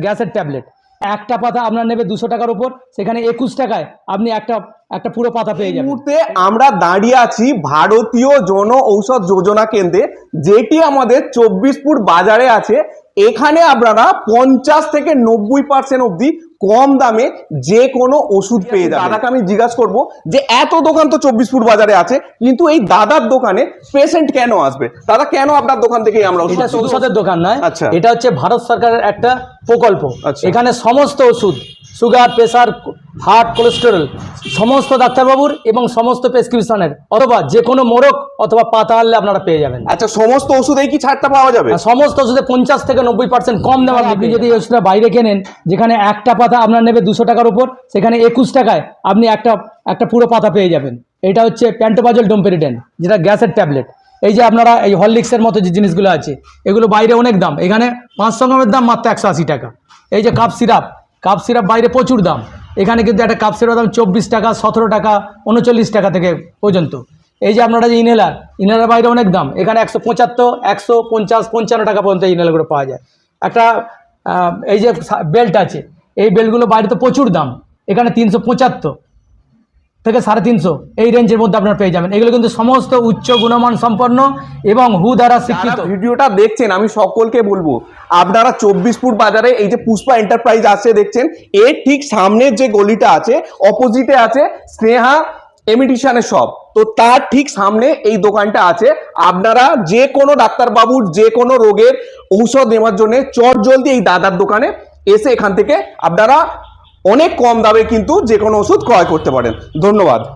গ্যাসের ট্যাবলেট। একটা পাতা আপনার নেবে 200 টাকার উপর, সেখানে 21 টাকায় আপনি একটা পুরো পাতা পেয়ে যাবেন। মুহূর্তে আমরা দাঁড়িয়ে আছি ভারতীয় জন ঔষধ যোজনা কেন্দ্রে, যেটি আমাদের 24 ফুট বাজারে আছে। এখানে আপনারা 50 থেকে 90% অবধি কম দামে যে কোনো ওষুধ পেয়ে যাবেন। দাদাকে আমি জিজ্ঞাসা করবো যে এত দোকান তো 24 ফুট বাজারে আছে, কিন্তু এই দাদার দোকানে পেশেন্ট কেন আসবে? দাদা কেন আপনার দোকান থেকে আমরা এটা ঔষধের দোকান নয়, আচ্ছা, এটা হচ্ছে ভারত সরকারের একটা প্রকল্প। এখানে সমস্ত ওষুধ, সুগার, প্রেসার, হার্ট, কোলেস্টেরল, সমস্ত ডাক্তারবাবুর এবং সমস্ত প্রেসক্রিপশনের, অথবা যে কোনো মোড়ক অথবা পাতা আনলে আপনারা পেয়ে যাবেন। আচ্ছা, সমস্ত ওষুধেই কি ছাড়টা পাওয়া যাবে? সমস্ত ওষুধে 50 থেকে 90% কম দেওয়া। আপনি যদি এই ওষুধটা বাইরে কেনেন, যেখানে একটা পাতা আপনার নেবে 200 টাকার উপর, সেখানে 21 টাকায় আপনি একটা পুরো পাতা পেয়ে যাবেন। এটা হচ্ছে প্যান্টোপাজল ডোমপেরিডেন, যেটা গ্যাসের ট্যাবলেট। এই যে আপনারা এই হরলিক্সের মতো যে জিনিসগুলো আছে, এগুলো বাইরে অনেক দাম, এখানে 500 গ্রামের দাম মাত্র 180 টাকা। এই যে কাপ সিরাপ বাইরে প্রচুর দাম, এখানে কিন্তু একটা কাপ সিরাপ দাম 24 টাকা, 17 টাকা, 39 টাকা থেকে পর্যন্ত। এই যে আপনারা যে ইনহেলার বাইরে অনেক দাম, এখানে 175, 150, 55 টাকা পর্যন্ত ইনহেলারগুলো পাওয়া যায়। এই যে বেল্ট আছে, এই বেল্টগুলো বাইরে তো প্রচুর দাম, এখানে 375 থেকে 350 এই রেঞ্জের মধ্যে আপনারা পেয়ে যাবেন। এগুলো কিন্তু সমস্ত উচ্চ গুণমান সম্পন্ন এবং হু দ্বারা স্বীকৃত। ভিডিওটা দেখছেন, আমি সকলকে বলবো আপনারা 24 ফুট বাজারে এই যে পুষ্পা এন্টারপ্রাইজ আছে দেখছেন, এর ঠিক সামনের যে গলিটা আছে, অপোজিটে আছে স্নেহা এমিটিশনের শপ। তো তার ঠিক সামনে এই দোকানটা আছে। আপনারা যে কোনো ডাক্তারবাবুর যে কোনো রোগের ঔষধ নেওয়ার জন্য চটজলদি এই দাদার দোকানে এসে এখান থেকে আপনারা অনেক কম দামে কিন্তু যে কোনো ওষুধ ক্রয় করতে পারেন। ধন্যবাদ।